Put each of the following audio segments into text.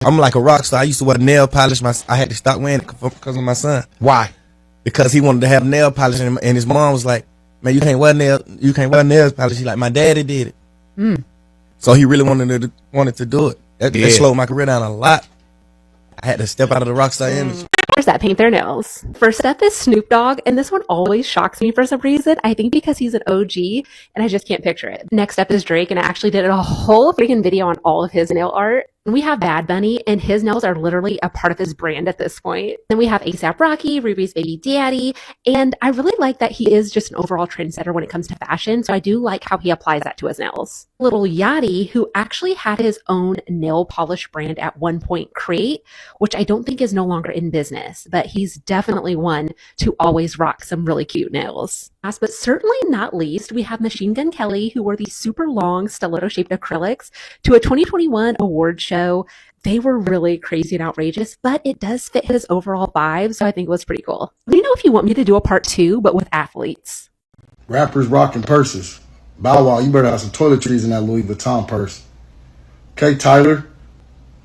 I'm like a rock star. I used to wear nail polish. I had to stop wearing it because of my son. Why? Because he wanted to have nail polish, and his mom was like, "Man, you can't wear nail polish." He's like, "My daddy did it." So he really wanted to do it. That slowed my career down a lot. I had to step out of the rock star image. That paint their nails. First up is Snoop Dogg, and this one always shocks me for some reason. I think because he's an OG, and I just can't picture it. Next up is Drake, and I actually did a whole freaking video on all of his nail art. And we have Bad Bunny, and his nails are literally a part of his brand at this point. Then we have A$AP Rocky, Ruby's baby daddy, and I really like that he is just an overall trendsetter when it comes to fashion, so I do like how he applies that to his nails. Lil Yachty, who actually had his own nail polish brand at one point, Crate, which I don't think is no longer in business, but he's definitely one to always rock some really cute nails. Last but certainly not least, we have Machine Gun Kelly, who wore these super long stiletto-shaped acrylics to a 2021 award show. They were really crazy and outrageous, but it does fit his overall vibe, so I think it was pretty cool. Let me know if you want me to do a part 2, but with athletes. Rappers rocking purses. Bow Wow, you better have some toiletries in that Louis Vuitton purse. Okay, Tyler.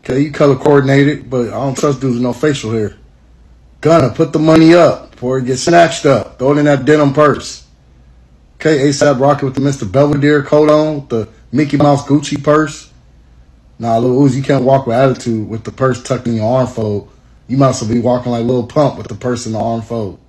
Okay, you color coordinated, but I don't trust dudes with no facial hair. Gunna, put the money up before it gets snatched up. Throw it in that denim purse. Okay, A$AP Rocky with the Mr. Belvedere coat on, the Mickey Mouse Gucci purse. Nah, Lil Uzi, you can't walk with attitude with the purse tucked in your arm fold. You might as well be walking like Lil Pump with the purse in the arm fold.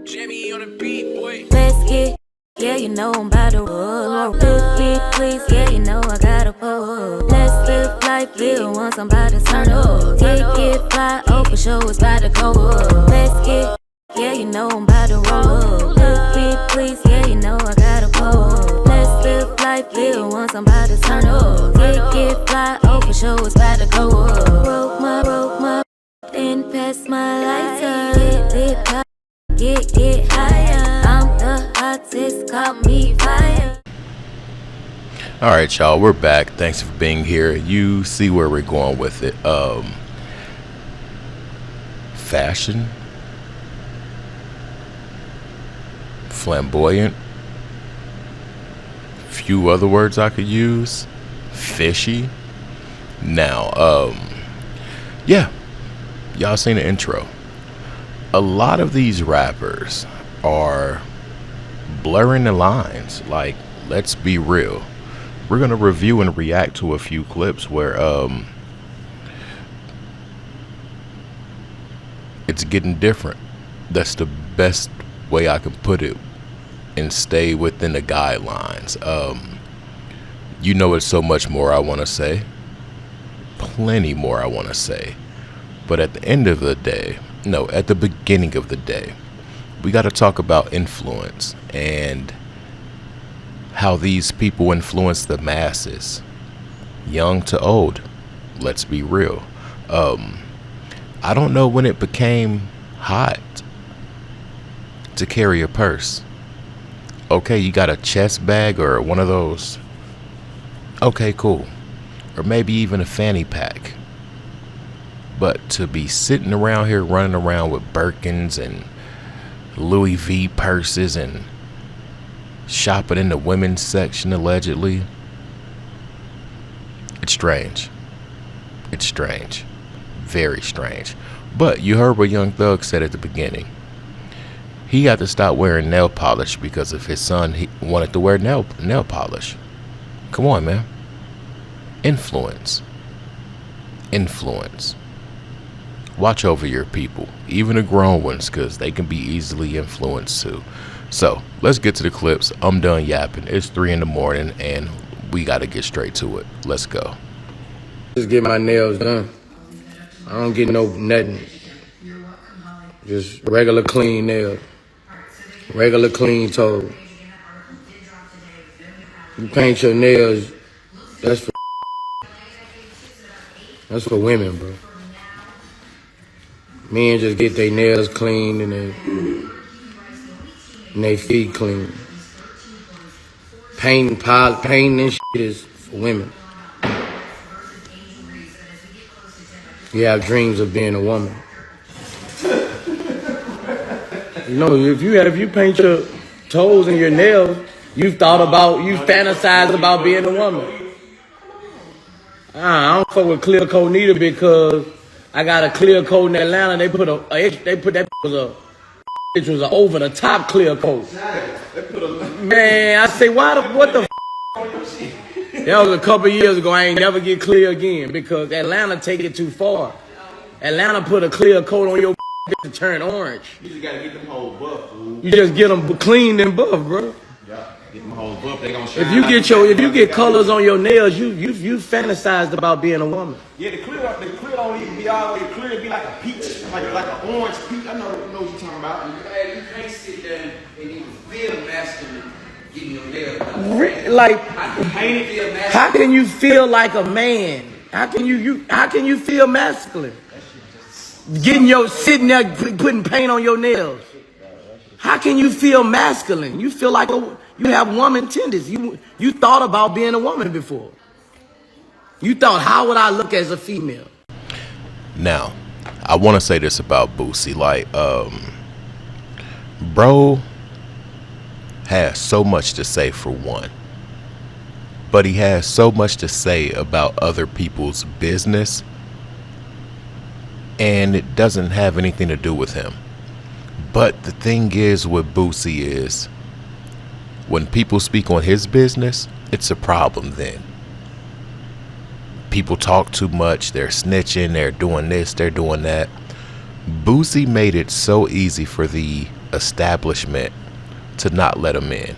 Jimmy on the beat, boy. Let's get, yeah, you know I'm about to roll. Let's get, please, yeah, you know I gotta pull. Let's live life, live once I'm about to turn up. Get fly, oh for sure it's about to go up. Let's get, yeah, you know I'm about to roll. Let's get, please, yeah, you know I gotta pull. Let's live life, live once I'm about to turn up. Get fly, oh for sure it's about to go up. Broke my, then pass my lighter. Get lit, get higher. I'm the hottest, call me fire. Alright, y'all, we're back. Thanks for being here. You see where we're going with it. Fashion, flamboyant, few other words I could use, fishy. Now, yeah, y'all seen the intro. A lot of these rappers are blurring the lines. Like, let's be real. We're gonna review and react to a few clips where it's getting different. That's the best way I can put it and stay within the guidelines. You know, it's so much more I want to say, plenty more I want to say, but at the end of the day, no, at the beginning of the day, we got to talk about influence and how these people influence the masses, young to old. Let's be real. I don't know when it became hot to carry a purse. Okay, you got a chest bag or one of those. Okay, cool. Or maybe even a fanny pack. But to be sitting around here running around with Birkins and Louis V purses and shopping in the women's section allegedly, it's strange. It's strange. Very strange. But you heard what Young Thug said at the beginning. He had to stop wearing nail polish because of his son. He wanted to wear nail polish. Come on, man. Influence. Watch over your people, even the grown ones, because they can be easily influenced too. So let's get to the clips. I'm done yapping. It's 3 in the morning and we got to get straight to it. Let's go. Just get my nails done. I don't get no nothing. Just regular clean nails. Regular clean toes. You paint your nails, that's for women, bro. Men just get their nails clean and their feet clean. Painting and shit is for women. You have dreams of being a woman. You know, if you paint your toes and your nails, You fantasized about being a woman. I don't fuck with clear coat neither because I got a clear coat in Atlanta. They put that was an over the top clear coat. Man, I say what the that was a couple years ago. I ain't never get clear again because Atlanta take it too far. Atlanta put a clear coat on your to turn orange. You just gotta get them whole buff, fool. You just get them clean and buff, bro. Yeah, get them whole buff. They gonna shine. If you get colors on your nails, you fantasized about being a woman. Yeah, the clear don't even be all the way clear. It be like a peach, like an orange peach. I know what you're talking about. Hey, you can't sit there and even feel masculine getting your nails done. Like, how can you feel like a man? How can you feel masculine? Sitting there putting paint on your nails. How can you feel masculine? You feel like you have woman tendencies. You thought about being a woman before. You thought, how would I look as a female? Now, I want to say this about Boosie. Like, bro has so much to say for one. But he has so much to say about other people's business. And it doesn't have anything to do with him. But the thing is with Boosie is when people speak on his business, it's a problem then. People talk too much, they're snitching, they're doing this, they're doing that. Boosie made it so easy for the establishment to not let him in.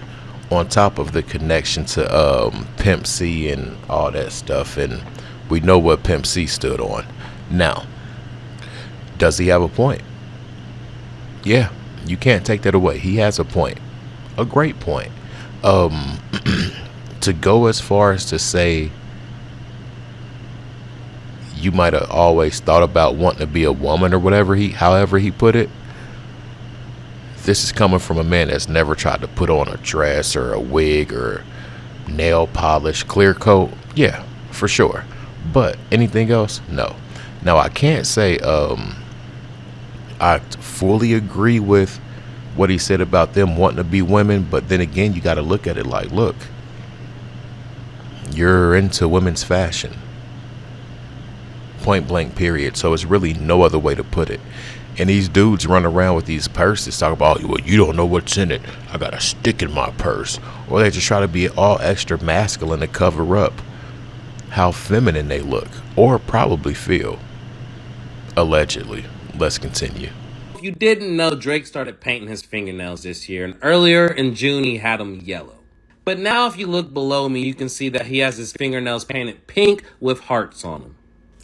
On top of the connection to Pimp C and all that stuff. And we know what Pimp C stood on. Now, does he have a point? Yeah, you can't take that away. He has a point. A great point. To go as far as to say you might have always thought about wanting to be a woman or however he put it. This is coming from a man that's never tried to put on a dress or a wig or nail polish, clear coat. Yeah, for sure. But anything else? No. Now, I can't say I fully agree with what he said about them wanting to be women, but then again, you got to look at it like, look, you're into women's fashion. Point blank, period. So it's really no other way to put it. And these dudes run around with these purses, talk about, well, you don't know what's in it. I got a stick in my purse. Or they just try to be all extra masculine to cover up how feminine they look or probably feel. Allegedly. Let's continue. If you didn't know, Drake started painting his fingernails this year, and earlier in June he had them yellow. But now if you look below me, you can see that he has his fingernails painted pink with hearts on them.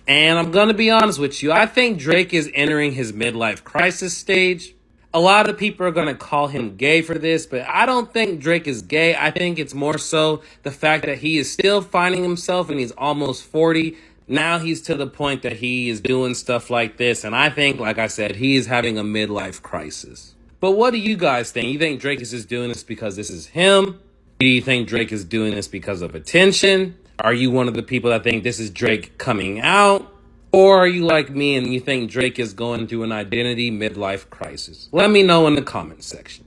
And I'm gonna be honest with you, I think Drake is entering his midlife crisis stage. A lot of people are gonna call him gay for this, but I don't think Drake is gay. I think it's more so the fact that he is still finding himself and he's almost 40. Now he's to the point that he is doing stuff like this. And I think, like I said, he is having a midlife crisis. But what do you guys think? You think Drake is just doing this because this is him? Do you think Drake is doing this because of attention? Are you one of the people that think this is Drake coming out? Or are you like me and you think Drake is going through an identity midlife crisis? Let me know in the comment section.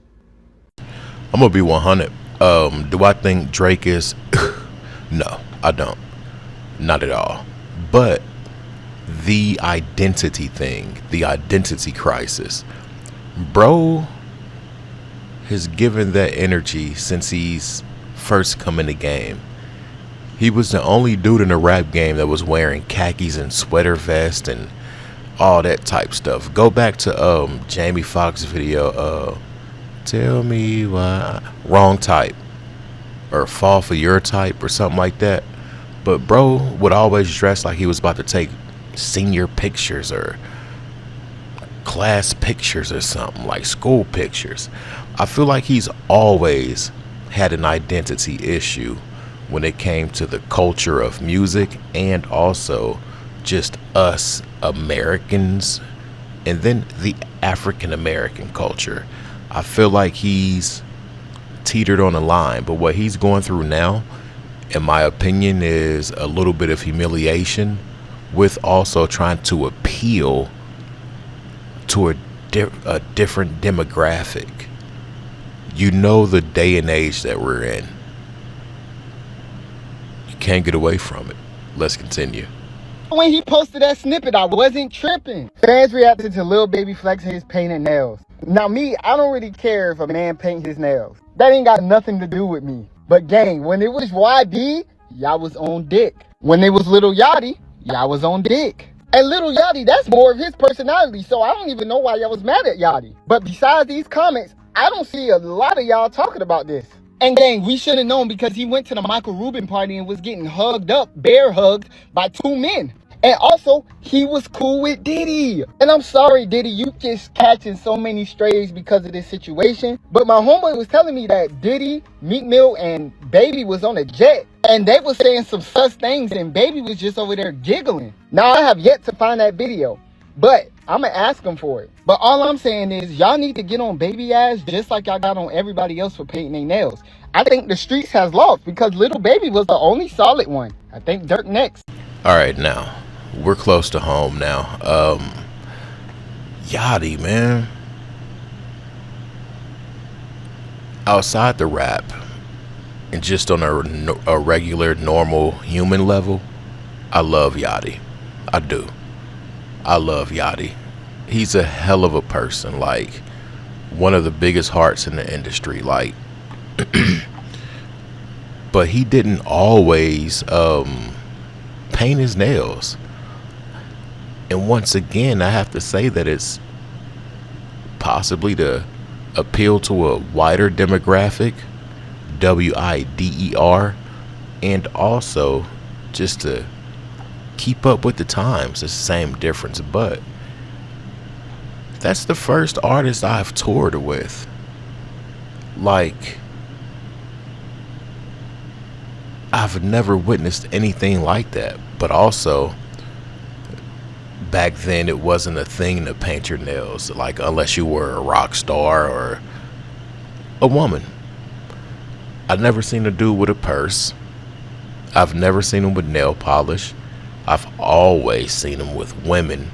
I'm going to be 100. Do I think Drake is? No, I don't. Not at all. But the identity thing, the identity crisis, bro has given that energy since he's first come in the game. He was the only dude in the rap game that was wearing khakis and sweater vest and all that type stuff. Go back to Jamie Foxx video, Tell Me Why, Wrong Type, or Fall for Your Type or something like that. But bro would always dress like he was about to take senior pictures or class pictures or something, like school pictures. I feel like he's always had an identity issue when it came to the culture of music and also just us Americans and then the African American culture. I feel like he's teetered on a line, but what he's going through now, in my opinion, is a little bit of humiliation with also trying to appeal to a different demographic. You know the day and age that we're in. You can't get away from it. Let's continue. When he posted that snippet, I wasn't tripping. Fans reacted to Lil Baby flexing his painted nails. Now me, I don't really care if a man paints his nails. That ain't got nothing to do with me. But gang, when it was YB, y'all was on dick. When it was Lil Yachty, y'all was on dick. And Lil Yachty, that's more of his personality, so I don't even know why y'all was mad at Yachty. But besides these comments, I don't see a lot of y'all talking about this. And gang, we should have known because he went to the Michael Rubin party and was getting hugged up, bear hugged by 2 men. And also, he was cool with Diddy. And I'm sorry, Diddy, you just catching so many strays because of this situation. But my homeboy was telling me that Diddy, Meek Mill, and Baby was on a jet. And they was saying some sus things and Baby was just over there giggling. Now, I have yet to find that video. But I'm going to ask him for it. But all I'm saying is y'all need to get on Baby ass just like y'all got on everybody else for painting their nails. I think the streets has lost because Lil Baby was the only solid one. I think Dirk next. All right, now. We're close to home now. Yachty, man. Outside the rap and just on a regular, normal human level, I love Yachty. I do. I love Yachty. He's a hell of a person. Like, one of the biggest hearts in the industry. Like, but he didn't always paint his nails. And once again, I have to say that it's possibly to appeal to a wider demographic, WIDER, and also just to keep up with the times. It's the same difference, but that's the first artist I've toured with. Like, I've never witnessed anything like that, but also back then it wasn't a thing to paint your nails, like, unless you were a rock star or a woman. I've never seen a dude with a purse. I've never seen him with nail polish. I've always seen him with women.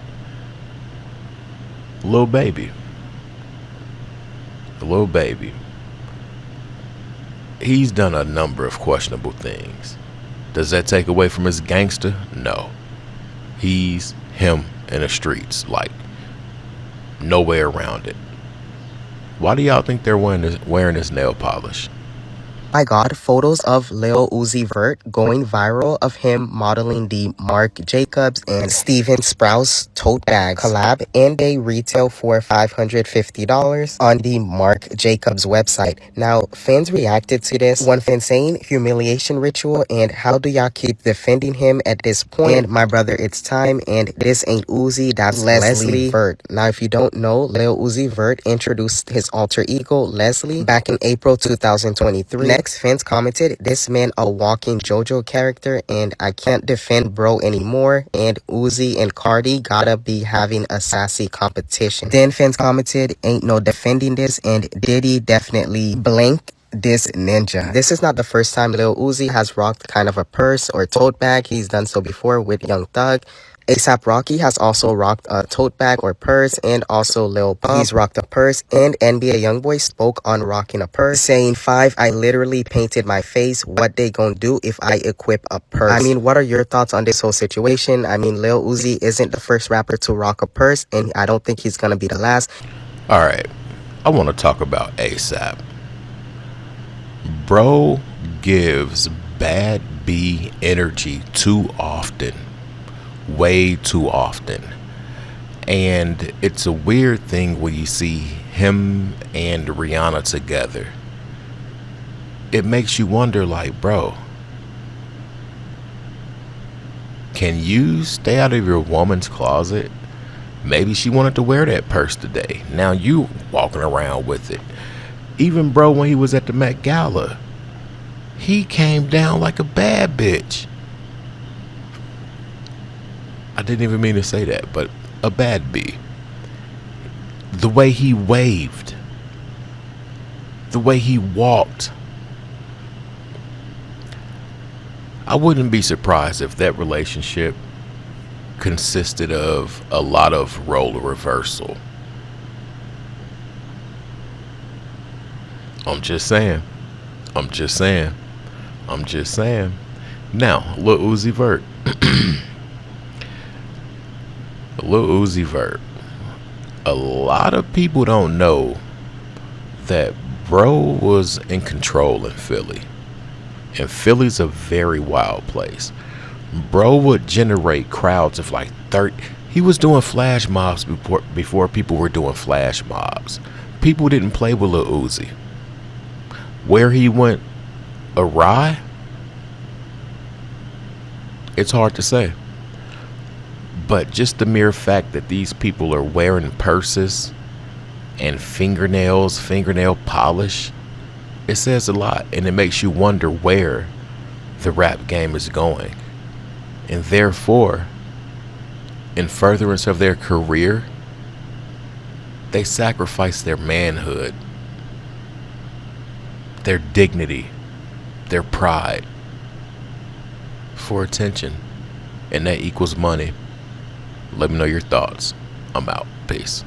Lil Baby. Lil Baby. He's done a number of questionable things. Does that take away from his gangster? No. He's him in the streets, like, no way around it. Why do y'all think they're wearing this nail polish? My God, photos of Lil Uzi Vert going viral of him modeling the Marc Jacobs and Steven Sprouse tote bag collab, and they retail for $550 on the Marc Jacobs website. Now, fans reacted to this. One fan saying, humiliation ritual, and how do y'all keep defending him at this point? And my brother, it's time, and this ain't Uzi, that's Leslie Vert. Now, if you don't know, Lil Uzi Vert introduced his alter ego, Leslie, back in April 2023. Next, fans commented, this man a walking JoJo character and I can't defend bro anymore, and Uzi and Cardi gotta be having a sassy competition. Then fans commented, ain't no defending this, and Diddy definitely blank this ninja. This is not the first time Lil Uzi has rocked kind of a purse or tote bag. He's done so before with Young Thug. A$AP Rocky has also rocked a tote bag or purse, and also Lil Pump, he's rocked a purse, and NBA Youngboy spoke on rocking a purse, saying, 5, I literally painted my face. What they gonna do if I equip a purse? I mean, what are your thoughts on this whole situation? I mean, Lil Uzi isn't the first rapper to rock a purse, and I don't think he's gonna be the last. All right, I want to talk about A$AP. Bro gives bad B energy too often. Way too often. And it's a weird thing when you see him and Rihanna together. It makes you wonder, like, bro, can you stay out of your woman's closet? Maybe she wanted to wear that purse today. Now you walking around with it. Even bro, when he was at the Met Gala, he came down like a bad bitch. I didn't even mean to say that, but a bad B. The way he waved, the way he walked. I wouldn't be surprised if that relationship consisted of a lot of role reversal. I'm just saying. I'm just saying. I'm just saying. Now, Lil Uzi Vert. Lil Uzi Vert. A lot of people don't know that bro was in control in Philly. And Philly's a very wild place. Bro would generate crowds of like 30. He was doing flash mobs before people were doing flash mobs. People didn't play with Lil Uzi. Where he went awry, it's hard to say. But just the mere fact that these people are wearing purses and fingernail polish, it says a lot, and it makes you wonder where the rap game is going. And therefore, in furtherance of their career, they sacrifice their manhood, their dignity, their pride for attention, and that equals money. Let me know your thoughts. I'm out. Peace.